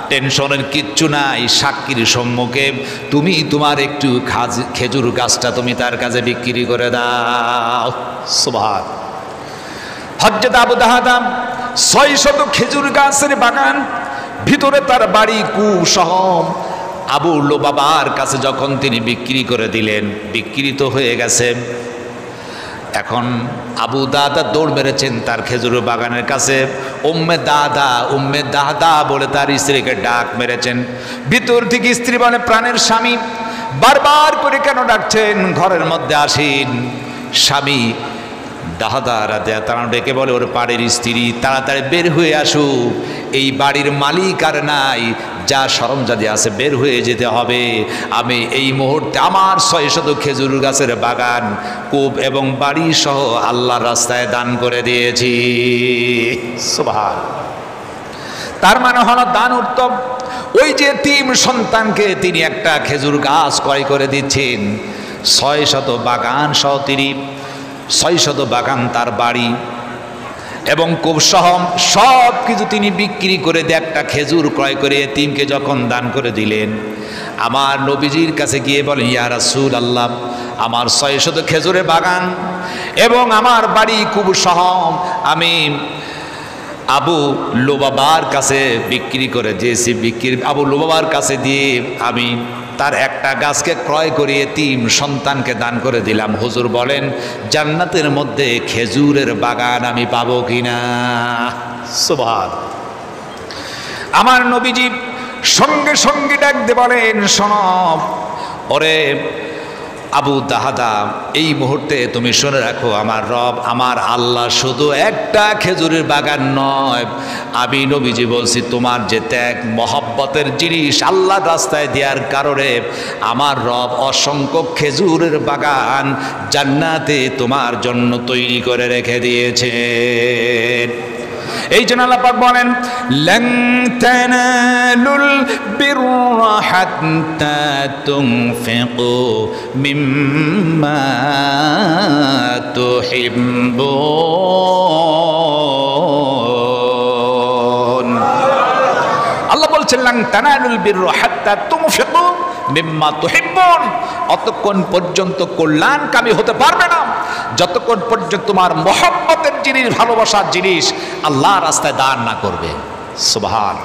টেনশনের কিচ্ছু নাই, সাক্ষীর সম্মুখে তুমি তোমার একটু খেজুর গাছটা তুমি তার কাছে বিক্রি করে দাও। সুবহান। হযরত আবু দাহদা 600 খেজুর গাছের বাগান, ভিতরে তার বাড়ি, কূপ সহ আবু লুবাবার কাছে যখন তিনি বিক্রি করে দিলেন, বিক্রিত হয়ে গেছে। এখন আবু দাদা দৌড় মেরেছেন তার খেজুর বাগানের কাছে, উম্মে দাদা বলে তার স্ত্রীকে ডাক মেরেছেন। ভিতর থেকে স্ত্রী বলে, প্রাণের স্বামী, বারবার করে কেন ডাকছেন? ঘরের মধ্যে আসেন। স্বামী দাহদা রাদিয়াল্লাহু আনহু ডেকে বলে, ওর বাড়ির স্ত্রী, তাড়াতাড়ি বের হয়ে আসো, এই বাড়ির মালিক আর নাই, যা সরঞ্জাদি আছে বের হয়ে যেতে হবে। আমি এই মুহূর্তে আমার 600 খেজুর গাছের বাগান, কূপ এবং বাড়ি সহ আল্লাহর রাস্তায় দান করে দিয়েছি। সুবহান। তার মানে হলো দান উত্তম। ওই যে এতিম সন্তানকে তিনি একটা খেজুর গাছ ক্রয় করে দিচ্ছেন, 600 বাগান সহ, তিনি 600 বাগান, তার বাড়ি এবং কূপ সহ সব কিছু তিনি বিক্রি করে দিয়ে একটা খেজুর ক্রয় করে এতিমকে যখন দান করে দিলেন, আমার নবীজির কাছে গিয়ে বলেন, ইয়া রাসূলুল্লাহ, আমার 600 খেজুরের বাগান এবং আমার বাড়ি কূপ সহ আমি আবু লুবাবার কাছে বিক্রি করে দিয়েছি। আবু লুবাবার কাছে দিয়ে আমি তার একটা গাছকে ক্রয় করে এতিম সন্তানকে দান করে দিলাম। হুজুর বলেন, জান্নাতের মধ্যে খেজুরের বাগান আমি পাবো কিনা? সুবহান। আমার নবীজি সঙ্গে সঙ্গে ডাক দিয়ে বলেন, শোনো, ওরে আবু দাহদা, এই মুহূর্তে তুমি শুনে রাখো, আমার রব, আমার আল্লাহ শুধু একটা খেজুরের বাগান নয়, আমি নবীজি বলছি, তোমার যে ত্যাগ মহব্বতের জিনিস আল্লাহর রাস্তায় দেওয়ার কারণে আমার রব অসংখ্য খেজুরের বাগান জান্নাতে তোমার জন্য তৈরি করে রেখে দিয়েছে। এই জন্য আল্লাহ পাক বলেন, লান তানালুল বিররা হাত্তা তুনফিকু মিম্মা তুহিব্বুন। আল্লাহ বলছেন লান তানালুল বিররা হাত্তা তুনফিকু মিম্মা তুহিব্বুন, অতক্ষণ পর্যন্ত কল্যাণকামী হতে পারবে না যতক্ষণ পর্যন্ত তোমার মহব্বতের জিনিস, ভালোবাসার জিনিস আল্লাহ রাস্তায় দান না করবে। সুবহান।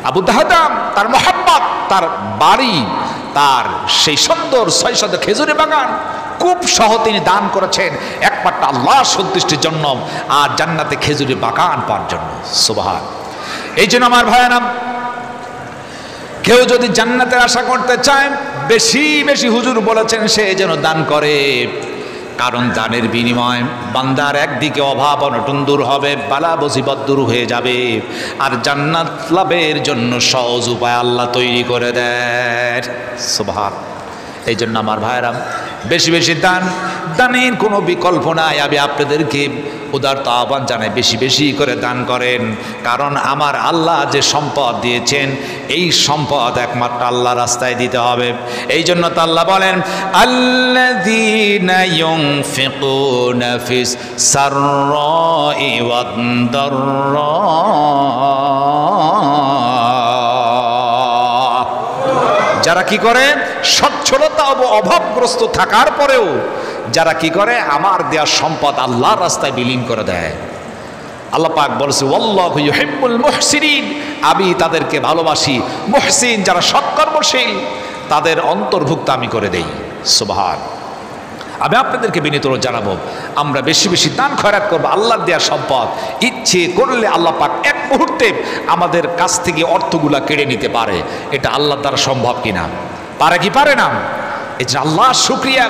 আবু দাহদাম তার মহব্বত, তার বাড়ি, তার সেই সুন্দর 600 খেজুরি বাগান খুব সহ তিনি দান করেছেন একমাত্র আল্লাহর সন্তুষ্টির জন্য আর জান্নাতে খেজুরি বাগান পাওয়ার জন্য। সুবহান। এই জন্য আমার ভাইয়েরা, কেউ যদি জান্নাতের আশা করতে চায় বেশি বেশি হুজুর বলেছেন সে যেন দান করে, কারণ দানের বিনিময় বান্দার একদিকে অভাব অনটন দূর হবে, বালা মুসিবত দূর হয়ে যাবে, আর জান্নাত লাভের জন্য সহজ উপায় আল্লাহ তৈরি করে দেন। সুবহান। এই জন্য আমার ভাইরা বেশি বেশি দান, দানের কোনো বিকল্প নাই। আমি আপনাদেরকে উদারতা আহ্বান জানাই বেশি বেশি করে দান করেন, কারণ আমার আল্লাহ যে সম্পদ দিয়েছেন এই সম্পদ একমাত্র আল্লাহ রাস্তায় দিতে হবে। এই জন্য তো আল্লাহ বলেন আল্লাযীনা ইউনফিকুনা ফিস সাররাই ওয়াদ দাররা, যারা কি করে সচ্ছলতা ও অভাবগ্রস্ত থাকার পরেও যারা কি করে আমার দেওয়া সম্পদ আল্লাহর রাস্তায় বিলীন করে দেয়। আল্লাহ পাক বলেছে ওয়াল্লাহু ইউহিব্বুল মুহসিনিন, আমি তাদেরকে ভালোবাসি। মুহসিন যারা সৎকর্মশীল তাদের অন্তর্ভুক্ত আমি করে দেই। সুবহান। আমি আপনাদেরকে বিনীত জানাবো আমরা বেশি বেশি দান খয়রাত করবো। আল্লাহর দেওয়া সম্পদ ইচ্ছে করলে আল্লাহ পাক এক মুহূর্তে আমাদের কাছ থেকে অর্থগুলা কেড়ে নিতে পারে। এটা আল্লাহর দ্বারা সম্ভব কিনা? পারে কি পারে না? এই যে আল্লাহর শুকরিয়া,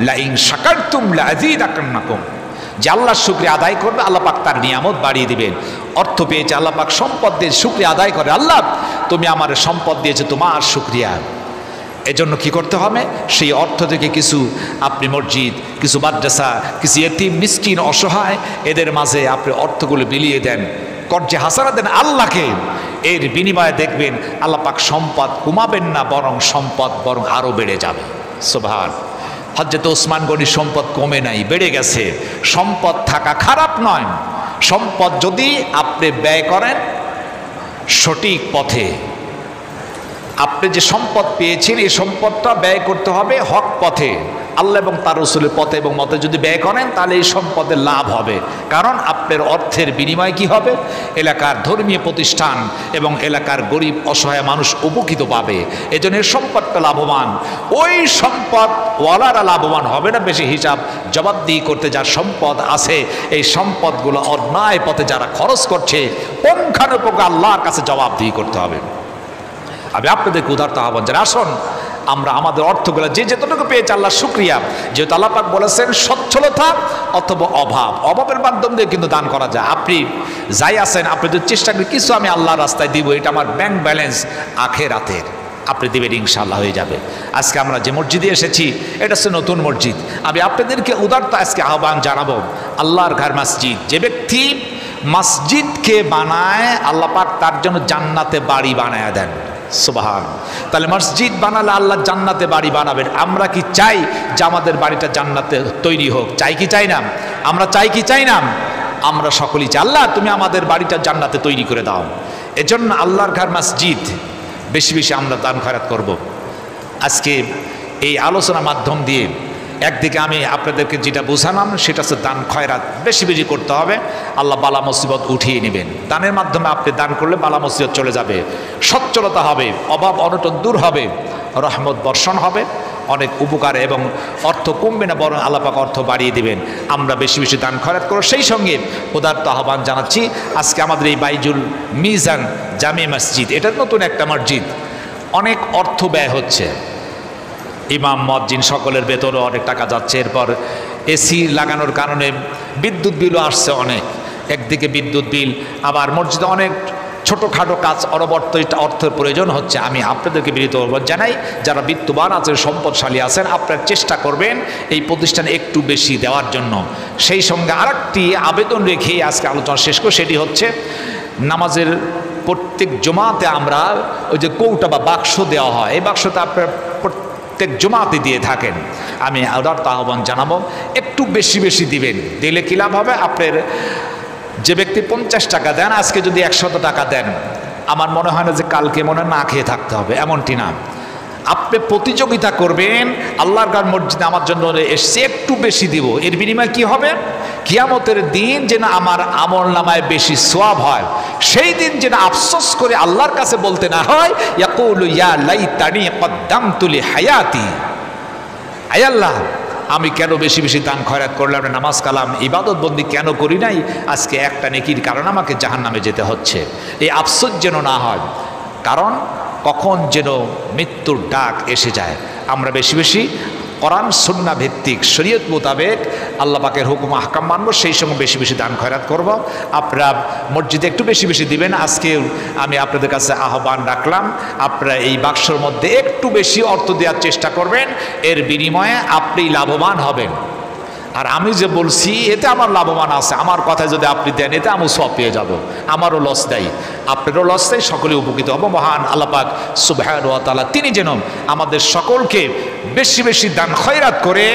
লাইন শাকারতুম লাযীদান্নাকুম, যে আল্লাহর শুকরিয়া আদায় করবে আল্লাহ পাক তার নিয়ামত বাড়িয়ে দিবেন। অর্থ পেয়েছে আল্লাহ পাক সম্পদ দিয়ে শুকরিয়া আদায় করে, আল্লাহ তুমি আমার সম্পদ দিয়েছে, তোমার শুকরিয়া। এজন্য কি করতে হবে? সেই অর্থ থেকে কিছু আপনি মসজিদ, কিছু মাদ্রাসা, কিছু এতিম মিসকিন অসহায় এদের মাঝে আপনি অর্থগুলো বিলিয়ে দেন, কর্জে হাসানা দেন আল্লাহকে। এর বিনিময়ে দেখবেন আল্লাহ পাক সম্পদ কমাবেন না, বরং সম্পদ বরং আরও বেড়ে যাবে। সুবহান। হযরত ওসমান গনির সম্পদ কমে নাই, বেড়ে গেছে। সম্পদ থাকা খারাপ নয়, সম্পদ যদি আপনি ব্যয় করেন সঠিক পথে। আপনি যে সম্পদ পেয়েছেন এই সম্পদটা ব্যয় করতে হবে হক পথে, আল্লাহ এবং তার রাসূলের পথে এবং মতে যদি ব্যয় করেন তাহলে এই সম্পদের লাভ হবে। কারণ আপনার অর্থের বিনিময় কি হবে? এলাকার ধর্মীয় প্রতিষ্ঠান এবং এলাকার গরিব অসহায় মানুষ উপকৃত পাবে। এজন্য এর সম্পদটা লাভবান। ওই সম্পদ ওয়ালারা লাভবান হবে না বেশি হিসাব জবাবদিহি করতে। যার সম্পদ আছে এই সম্পদগুলো অন্যায় পথে যারা খরচ করছে পুঙ্খানুপুঙ্খ আল্লাহর কাছে জবাবদিহি করতে হবে। আমি আপনাদেরকে উদারতা আহ্বান জানাই, আসুন আমরা আমাদের অর্থগুলো যে যতটুকু পেয়েছে আল্লাহ শুকরিয়া। যেহেতু আল্লাহ পাক বলেছেন সচ্ছলতা অথবা অভাবের মাধ্যম দিয়ে কিন্তু দান করা যায়। আপনি যাই আছেন আপনি যদি চেষ্টা করেন কিছু আমি আল্লাহর রাস্তায় দিব, এটা আমার ব্যাংক ব্যালেন্স আখেরাতের, আপনি দেবেন ইনশাআল্লাহ হয়ে যাবে। আজকে আমরা যে মসজিদে এসেছি এটা হচ্ছে নতুন মসজিদ। আমি আপনাদেরকে উদারতা আজকে আহ্বান জানাবো, আল্লাহর ঘর মসজিদ, যে ব্যক্তি মসজিদকে বানায় আল্লাহ পাক তার জন্য জান্নাতে বাড়ি বানায় দেন। সুবহান। তাহলে মসজিদ বানালে আল্লাহ জান্নাতে বাড়ি বানাবেন। আমরা কি চাই যে আমাদের বাড়িটা জান্নাতে তৈরি হোক? চাই কি চাই না? আমরা চাই কি চাই না? আমরা সকলেই চাই আল্লাহ তুমি আমাদের বাড়িটা জান্নাতে তৈরি করে দাও। এজন্য আল্লাহর ঘর মসজিদ বেশি বেশি আমরা দান খয়রাত করব। আজকে এই আলোচনার মাধ্যম দিয়ে একদিকে আমি আপনাদেরকে যেটা বোঝালাম সেটা হচ্ছে দান খয়রাত বেশি বেশি করতে হবে, আল্লাহ বালা মুসিবত উঠিয়ে নেবেন। দানের মাধ্যমে আপনি দান করলে বালা মুসিবত চলে যাবে, সচ্ছলতা হবে, অভাব অনটন দূর হবে, রহমত বর্ষণ হবে, অনেক উপকার এবং অর্থ কমবে না বরং আল্লাহ পাক অর্থ বাড়িয়ে দেবেন। আমরা বেশি বেশি দান খয়রাত করব। সেই সঙ্গে উদারতা আহ্বান জানাচ্ছি আজকে আমাদের এই বাইজুল মিজান জামে মসজিদ, এটা নতুন একটা মসজিদ, অনেক অর্থ ব্যয় হচ্ছে। ইমাম মুয়াজ্জিন সকলের বেতনও অনেক টাকা যাচ্ছে। এরপর এসি লাগানোর কারণে বিদ্যুৎ বিলও আসছে অনেক। একদিকে বিদ্যুৎ বিল, আবার মসজিদে অনেক ছোটোখাটো কাজ অনবরত অর্থের প্রয়োজন হচ্ছে। আমি আপনাদেরকে বিনীত জানাই যারা বিত্তবান আছেন, সম্পদশালী আছেন, আপনারা চেষ্টা করবেন এই প্রতিষ্ঠানে একটু বেশি দেওয়ার জন্য। সেই সঙ্গে আরেকটি আবেদন রেখে আজকে আলোচনা শেষ করে, সেটি হচ্ছে নামাজের প্রত্যেক জমাতে আমরা ওই যে কৌটা বা বাক্স দেওয়া হয়, এই বাক্সটা আপনার প্রত্যেক জমাতে দিয়ে থাকেন। আমি উদারতা আহ্বান জানাবো একটু বেশি বেশি দিবেন। দিলে কী লাভ হবে? আপনার যে ব্যক্তি 50 টাকা দেন আজকে যদি 100 টাকা দেন আমার মনে হয় না যে কালকে মনে হয় না খেয়ে থাকতে হবে, এমনটি না। আপনি প্রতিযোগিতা করবেন, আল্লাহর ঘর মসজিদে আমার জন্য এসছে একটু বেশি দিব, এর বিনিময়ে কি হবে? কিয়ামতের দিন যেন আমার আমল নামায় বেশি সওয়াব হয়, সেই দিন যেন আফসোস করে আল্লাহর কাছে বলতে না হয় ইয়াকুলু ইয়া লাইতানি কদ্দামতু লি হায়াতি, আয় আল্লাহ আমি কেন বেশি বেশি দান খয়রাত করলাম না, নামাজ কালাম ইবাদত বন্দি কেন করি নাই, আজকে একটা নেকির কারণে আমাকে জাহান্নামে যেতে হচ্ছে। এই আফসোস যেন না হয়, কারণ কখন যেন মৃত্যুর ডাক এসে যায়। আমরা বেশি বেশি কোরআন সুন্নাহ ভিত্তিক শরীয়ত মোতাবেক আল্লাহ পাকের হুকুম আহকাম মানব, সেই সময় বেশি বেশি দান খয়রাত করব। আপনারা মসজিদে একটু বেশি বেশি দিবেন। আজকে আমি আপনাদের কাছে আহ্বান রাখলাম, আপনারা এই বাক্সর মধ্যে একটু বেশি অর্থ দেওয়ার চেষ্টা করবেন, এর বিনিময়ে আপনি লাভবান হবেন। আর আমি যে বলছি এতে আমার লাভবান আছে, আমার কথায় যদি আপনি দেন এতে আমি সব পেয়ে যাব, আমারও লস দেয় আপনারও লস দেয়, সকলে উপকৃত হব। মহান আল্লাহ পাক সুবহানাহু ওয়া তাআলা তিনি যেন আমাদের সকলকে বেশি বেশি দান খয়রাত করে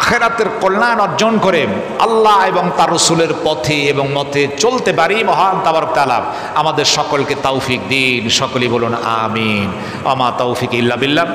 আখিরাতের কল্যাণ অর্জন করে আল্লাহ এবং তার রাসূলের পথে এবং মতে চলতে পারি। মহান তাবারক তাআলা আমাদের সকলকে তৌফিক দিন। সকলেই বলুন আমিন। ওয়া মা তৌফিক ইল্লা বিল্লাহ।